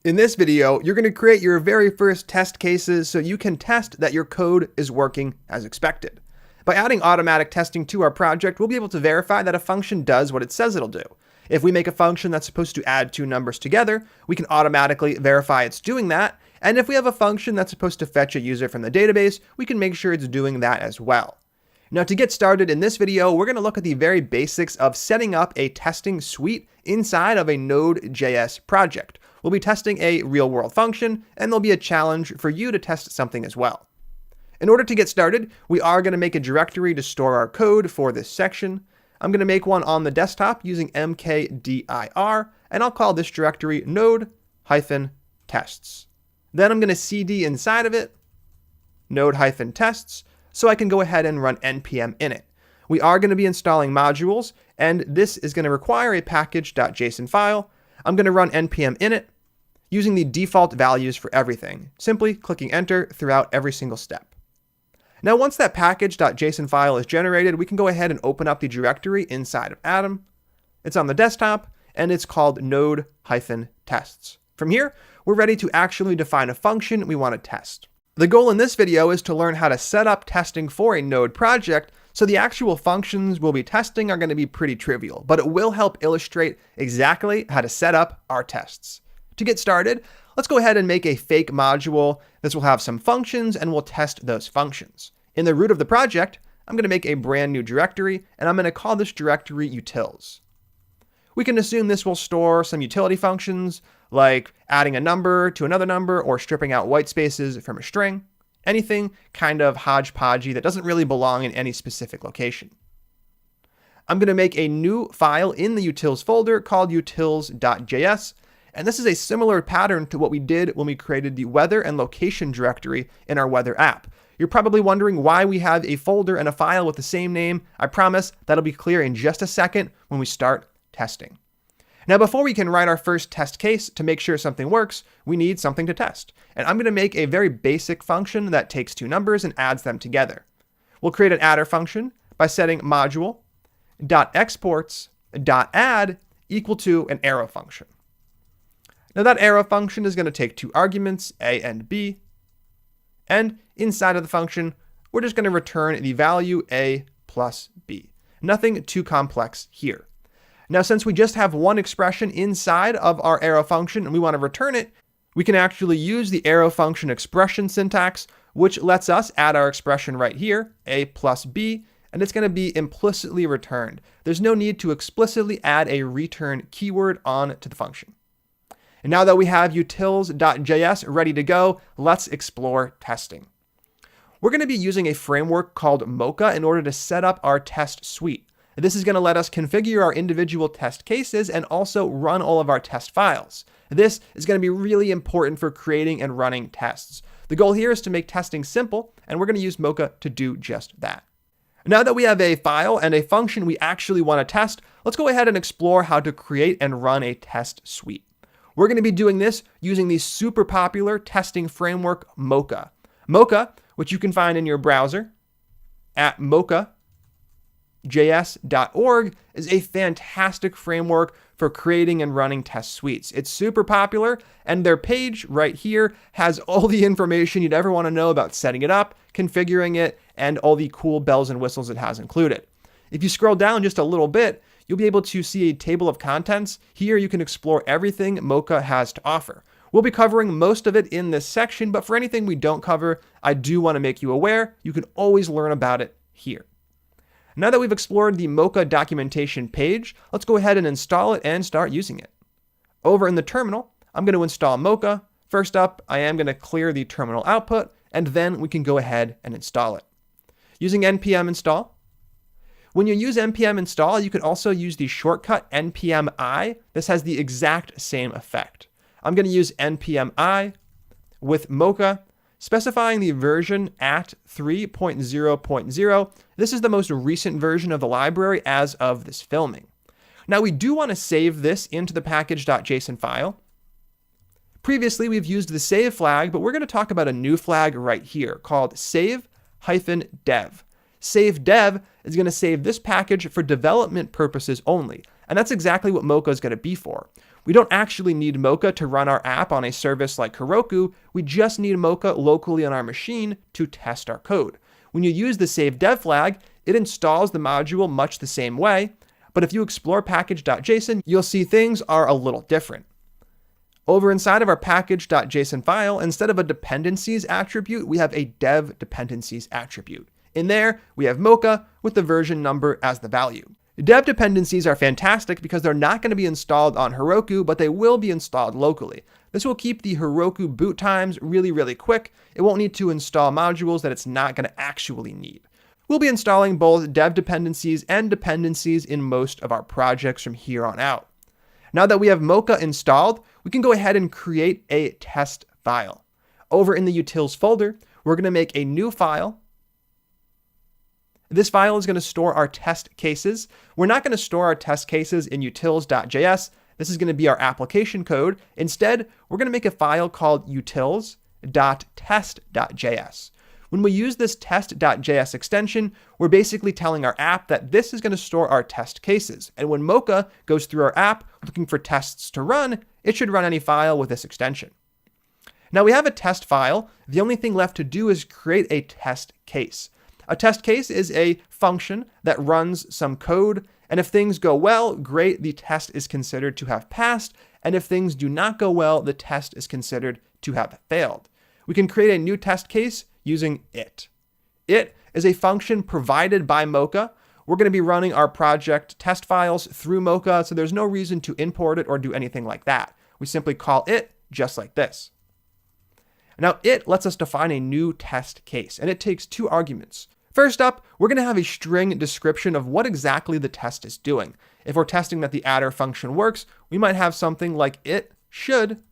In this video, you're going to create your very first test cases so you can test that your code is working as expected. By adding automatic testing to our project, we'll be able to verify that a function does what it says it'll do. If we make a function that's supposed to add two numbers together, we can automatically verify it's doing that. And if we have a function that's supposed to fetch a user from the database, we can make sure it's doing that as well. Now, to get started in this video, we're going to look at the very basics of setting up a testing suite inside of a Node.js project. We'll be testing a real-world function, and there'll be a challenge for you to test something as well. In order to get started, we are going to make a directory to store our code for this section. I'm going to make one on the desktop using mkdir, and I'll call this directory node-tests. Then I'm going to cd inside of it node-tests, so I can go ahead and run npm init. We are going to be installing modules, and this is going to require a package.json file. I'm going to run npm init using the default values for everything, simply clicking enter throughout every single step. Now, once that package.json file is generated, we can go ahead and open up the directory inside of Atom. It's on the desktop, and it's called node-tests. From here, we're ready to actually define a function we want to test. The goal in this video is to learn how to set up testing for a Node project, so the actual functions we'll be testing are going to be pretty trivial, but it will help illustrate exactly how to set up our tests. To get started, let's go ahead and make a fake module. This will have some functions, and we'll test those functions. In the root of the project, I'm going to make a brand new directory, and I'm going to call this directory utils. We can assume this will store some utility functions, like adding a number to another number or stripping out white spaces from a string. Anything kind of hodgepodgey that doesn't really belong in any specific location. I'm going to make a new file in the utils folder called utils.js, and this is a similar pattern to what we did when we created the weather and location directory in our weather app. You're probably wondering why we have a folder and a file with the same name. I promise that'll be clear in just a second when we start testing. Now, before we can write our first test case to make sure something works, we need something to test. And I'm going to make a very basic function that takes two numbers and adds them together. We'll create an adder function by setting module.exports.add equal to an arrow function. Now, that arrow function is going to take two arguments, a and b. And inside of the function, we're just going to return the value a plus b. Nothing too complex here. Now, since we just have one expression inside of our arrow function and we want to return it, we can actually use the arrow function expression syntax, which lets us add our expression right here, a plus b, and it's going to be implicitly returned. There's no need to explicitly add a return keyword on to the function. And now that we have utils.js ready to go, let's explore testing. We're going to be using a framework called Mocha in order to set up our test suite. This is going to let us configure our individual test cases and also run all of our test files. This is going to be really important for creating and running tests. The goal here is to make testing simple, and we're going to use Mocha to do just that. Now that we have a file and a function we actually want to test, let's go ahead and explore how to create and run a test suite. We're going to be doing this using the super popular testing framework Mocha. Mocha, which you can find in your browser at mocha.js.org, is a fantastic framework for creating and running test suites. It's super popular, and their page right here has all the information you'd ever want to know about setting it up, configuring it, and all the cool bells and whistles it has included. If you scroll down just a little bit, you'll be able to see a table of contents. Here you can explore everything Mocha has to offer. We'll be covering most of it in this section, but for anything we don't cover, I do want to make you aware you can always learn about it here. Now that we've explored the Mocha documentation page, let's go ahead and install it and start using it. Over in the terminal, I'm going to install Mocha. First up, I am going to clear the terminal output, and then we can go ahead and install it. Using npm install. When you use npm install, you can also use the shortcut npm I. This has the exact same effect. I'm going to use npm I with Mocha, specifying the version at 3.0.0. This is the most recent version of the library as of this filming. Now, we do want to save this into the package.json file. Previously, we've used the save flag, but we're going to talk about a new flag right here called save-dev. Save dev is going to save this package for development purposes only. And that's exactly what Mocha is going to be for. We don't actually need Mocha to run our app on a service like Heroku. We just need Mocha locally on our machine to test our code. When you use the save dev flag, it installs the module much the same way, but if you explore package.json, you'll see things are a little different. Over inside of our package.json file, instead of a dependencies attribute, we have a dev dependencies attribute. In there, we have Mocha with the version number as the value. Dev dependencies are fantastic because they're not going to be installed on Heroku, but they will be installed locally. This will keep the Heroku boot times really quick. It won't need to install modules that it's not going to actually need. We'll be installing both dev dependencies and dependencies in most of our projects from here on out. Now that we have Mocha installed, we can go ahead and create a test file. Over in the utils folder, we're going to make a new file. This file is going to store our test cases. We're not going to store our test cases in utils.js. This is going to be our application code. Instead, we're going to make a file called utils.test.js. When we use this test.js extension, we're basically telling our app that this is going to store our test cases. And when Mocha goes through our app looking for tests to run, it should run any file with this extension. Now we have a test file. The only thing left to do is create a test case. A test case is a function that runs some code, and if things go well, great, the test is considered to have passed, and if things do not go well, the test is considered to have failed. We can create a new test case using it. It is a function provided by Mocha. We're going to be running our project test files through Mocha, so there's no reason to import it or do anything like that. We simply call it just like this. Now, it lets us define a new test case, and it takes two arguments. First up, we're going to have a string description of what exactly the test is doing. If we're testing that the adder function works, we might have something like it should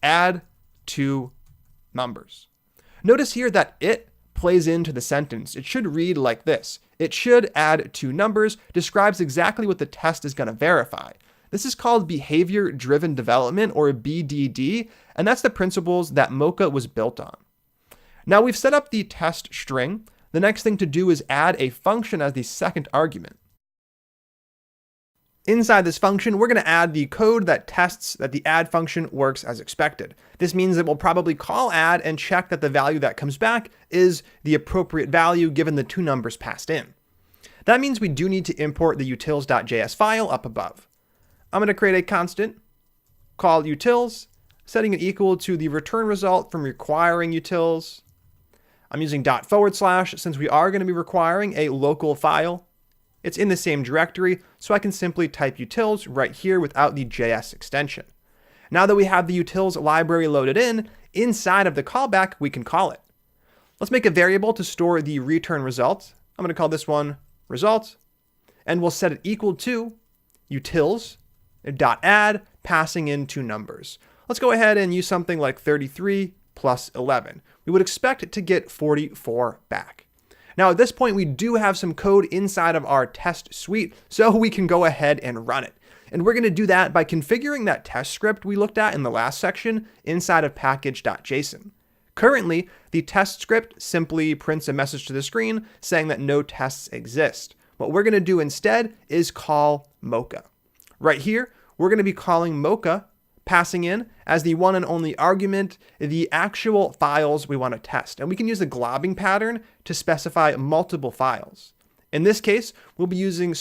add two numbers. Notice here that it plays into the sentence. It should read like this. It should add two numbers, describes exactly what the test is going to verify. This is called behavior-driven development, or BDD, and that's the principles that Mocha was built on. Now we've set up the test string. The next thing to do is add a function as the second argument. Inside this function, we're going to add the code that tests that the add function works as expected. This means that we'll probably call add and check that the value that comes back is the appropriate value given the two numbers passed in. That means we do need to import the utils.js file up above. I'm going to create a constant called utils, setting it equal to the return result from requiring utils. I'm using // since we are going to be requiring a local file. It's in the same directory, so I can simply type utils right here without the JS extension. Now that we have the utils library loaded in, inside of the callback, we can call it. Let's make a variable to store the return result. I'm going to call this one result, and we'll set it equal to utils.add, passing in two numbers. Let's go ahead and use something like 33 plus 11. We would expect to get 44 back. Now at this point, we do have some code inside of our test suite, so we can go ahead and run it. And we're going to do that by configuring that test script we looked at in the last section inside of package.json. Currently, the test script simply prints a message to the screen saying that no tests exist. What we're going to do instead is call Mocha. Right here, we're going to be calling Mocha, passing in as the one and only argument the actual files we want to test. And we can use the globbing pattern to specify multiple files. In this case, we'll be using **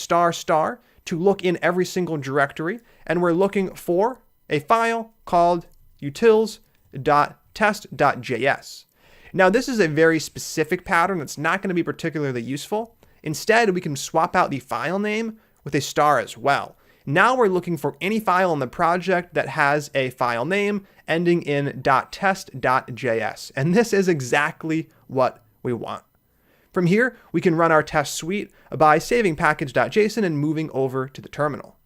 to look in every single directory, and we're looking for a file called utils.test.js. Now, this is a very specific pattern that's not going to be particularly useful. Instead, we can swap out the file name with a star as well. Now we're looking for any file in the project that has a file name ending in .test.js. And this is exactly what we want. From here, we can run our test suite by saving package.json and moving over to the terminal.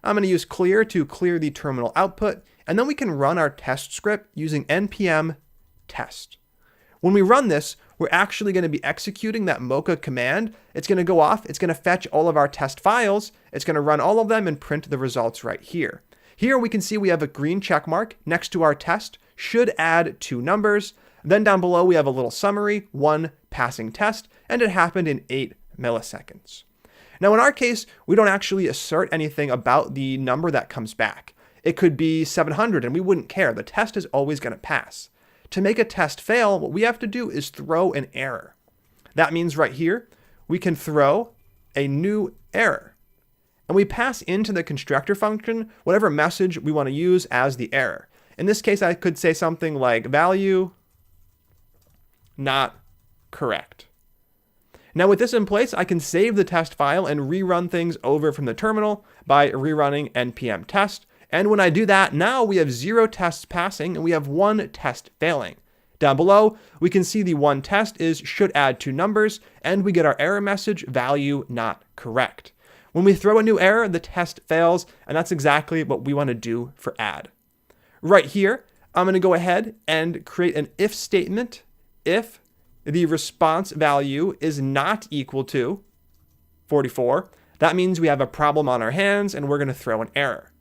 I'm going to use clear to clear the terminal output, and then we can run our test script using npm test. When we run this, we're actually going to be executing that Mocha command. It's going to go off, it's going to fetch all of our test files, it's going to run all of them and print the results right here. Here we can see we have a green check mark next to our test, should add two numbers. Then down below we have a little summary, one passing test, and it happened in 8 milliseconds. Now in our case, we don't actually assert anything about the number that comes back. It could be 700 and we wouldn't care. The test is always going to pass. To make a test fail, what we have to do is throw an error. That means right here, we can throw a new error. And we pass into the constructor function whatever message we want to use as the error. In this case, I could say something like value not correct. Now with this in place, I can save the test file and rerun things over from the terminal by rerunning npm test. And when I do that, now we have 0 tests passing and we have 1 test failing. Down below, we can see the one test is should add 2 numbers, and we get our error message, value not correct. When we throw a new error, the test fails, and that's exactly what we want to do for add. Right here, I'm going to go ahead and create an if statement if the response value is not equal to 44. That means we have a problem on our hands, and we're going to throw an error.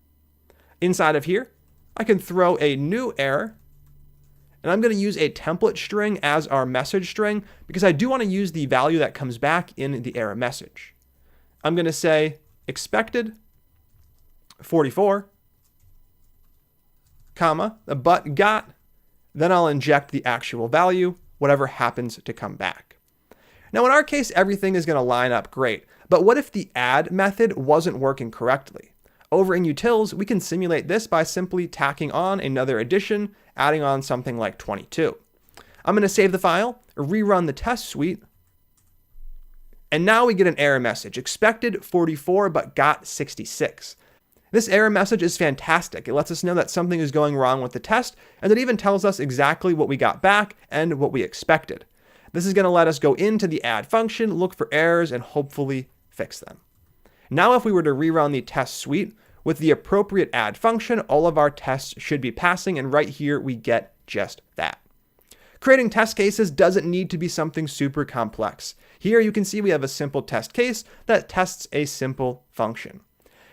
Inside of here, I can throw a new error, and I'm going to use a template string as our message string because I do want to use the value that comes back in the error message. I'm going to say expected 44, comma, but got, then I'll inject the actual value, whatever happens to come back. Now in our case, everything is going to line up great, but what if the add method wasn't working correctly? Over in utils, we can simulate this by simply tacking on another addition, adding on something like 22. I'm going to save the file, rerun the test suite, and now we get an error message, expected 44 but got 66. This error message is fantastic. It lets us know that something is going wrong with the test, and it even tells us exactly what we got back and what we expected. This is going to let us go into the add function, look for errors, and hopefully fix them. Now if we were to rerun the test suite with the appropriate add function, all of our tests should be passing, and right here we get just that. Creating test cases doesn't need to be something super complex. Here you can see we have a simple test case that tests a simple function.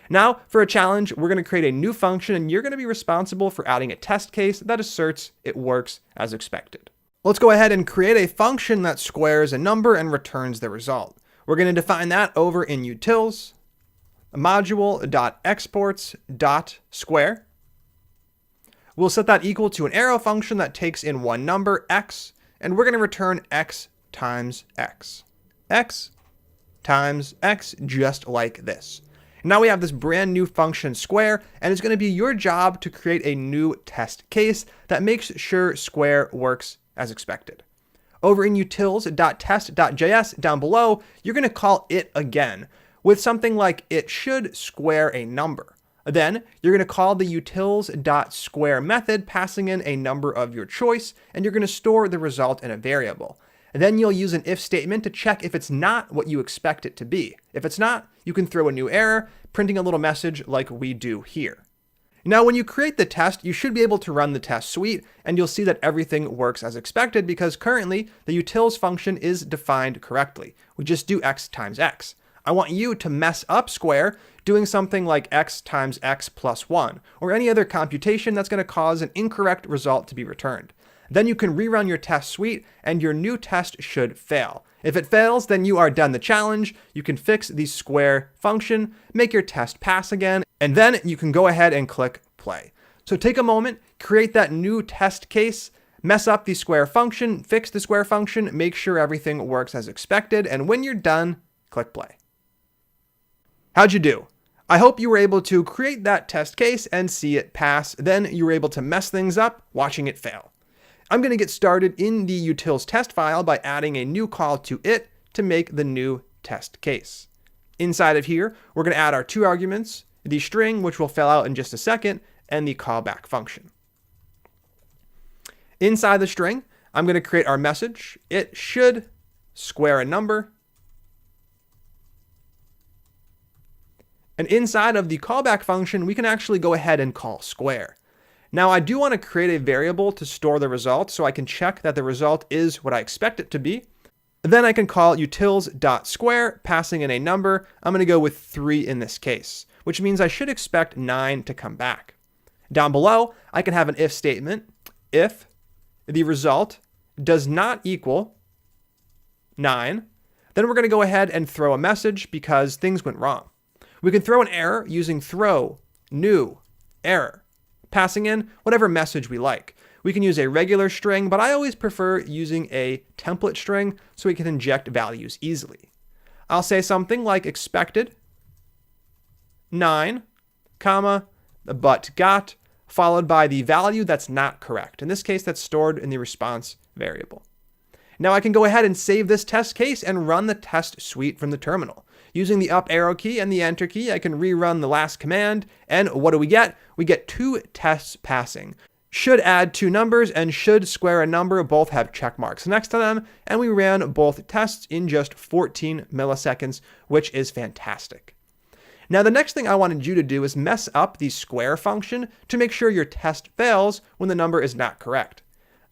Now for a challenge, we're going to create a new function, and you're going to be responsible for adding a test case that asserts it works as expected. Let's go ahead and create a function that squares a number and returns the result. We're going to define that over in utils. Module.exports.square. We'll set that equal to an arrow function that takes in one number, x, and we're going to return x times x. X times x, just like this. Now we have this brand new function square, and it's going to be your job to create a new test case that makes sure square works as expected. Over in utils.test.js down below, you're going to call it again with something like it should square a number. Then you're going to call the utils.square method, passing in a number of your choice, and you're going to store the result in a variable. And then you'll use an if statement to check if it's not what you expect it to be. If it's not, you can throw a new error, printing a little message like we do here. Now, when you create the test, you should be able to run the test suite, and you'll see that everything works as expected because currently the utils function is defined correctly. We just do x times x. I want you to mess up square doing something like x times x plus 1, or any other computation that's going to cause an incorrect result to be returned. Then you can rerun your test suite, and your new test should fail. If it fails, then you are done the challenge. You can fix the square function, make your test pass again, and then you can go ahead and click play. So take a moment, create that new test case, mess up the square function, fix the square function, make sure everything works as expected, and when you're done, click play. How'd you do? I hope you were able to create that test case and see it pass. Then you were able to mess things up watching it fail. I'm going to get started in the utils test file by adding a new call to it to make the new test case. Inside of here, we're going to add our 2 arguments, the string, which will fill out in just a second, and the callback function. Inside the string, I'm going to create our message. It should square a number. And inside of the callback function, we can actually go ahead and call square. Now I do want to create a variable to store the result so I can check that the result is what I expect it to be. Then I can call utils.square, passing in a number. I'm going to go with 3 in this case, which means I should expect 9 to come back. Down below, I can have an if statement. If the result does not equal 9, then we're going to go ahead and throw a message because things went wrong. We can throw an error using throw new error, passing in whatever message we like. We can use a regular string, but I always prefer using a template string so we can inject values easily. I'll say something like expected 9, comma, but got, followed by the value that's not correct. In this case, that's stored in the response variable. Now I can go ahead and save this test case and run the test suite from the terminal. Using the up arrow key and the enter key, I can rerun the last command, and what do we get? We get 2 tests passing. Should add 2 numbers and should square a number both have check marks next to them, and we ran both tests in just 14 milliseconds, which is fantastic. Now the next thing I wanted you to do is mess up the square function to make sure your test fails when the number is not correct.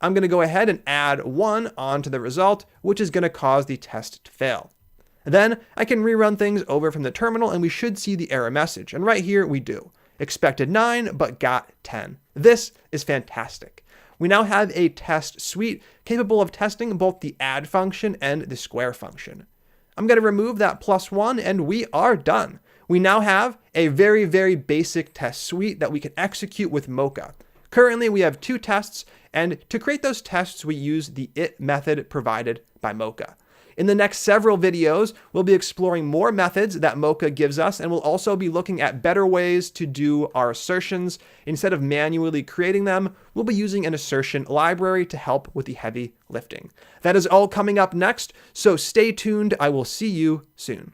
I'm going to go ahead and add 1 onto the result, which is going to cause the test to fail. Then I can rerun things over from the terminal and we should see the error message. And right here we do. Expected 9, but got 10. This is fantastic. We now have a test suite capable of testing both the add function and the square function. I'm going to remove that +1 and we are done. We now have a very, very basic test suite that we can execute with Mocha. Currently, we have 2 tests, and to create those tests, we use the it method provided by Mocha. In the next several videos, we'll be exploring more methods that Mocha gives us, and we'll also be looking at better ways to do our assertions. Instead of manually creating them, we'll be using an assertion library to help with the heavy lifting. That is all coming up next, so stay tuned. I will see you soon.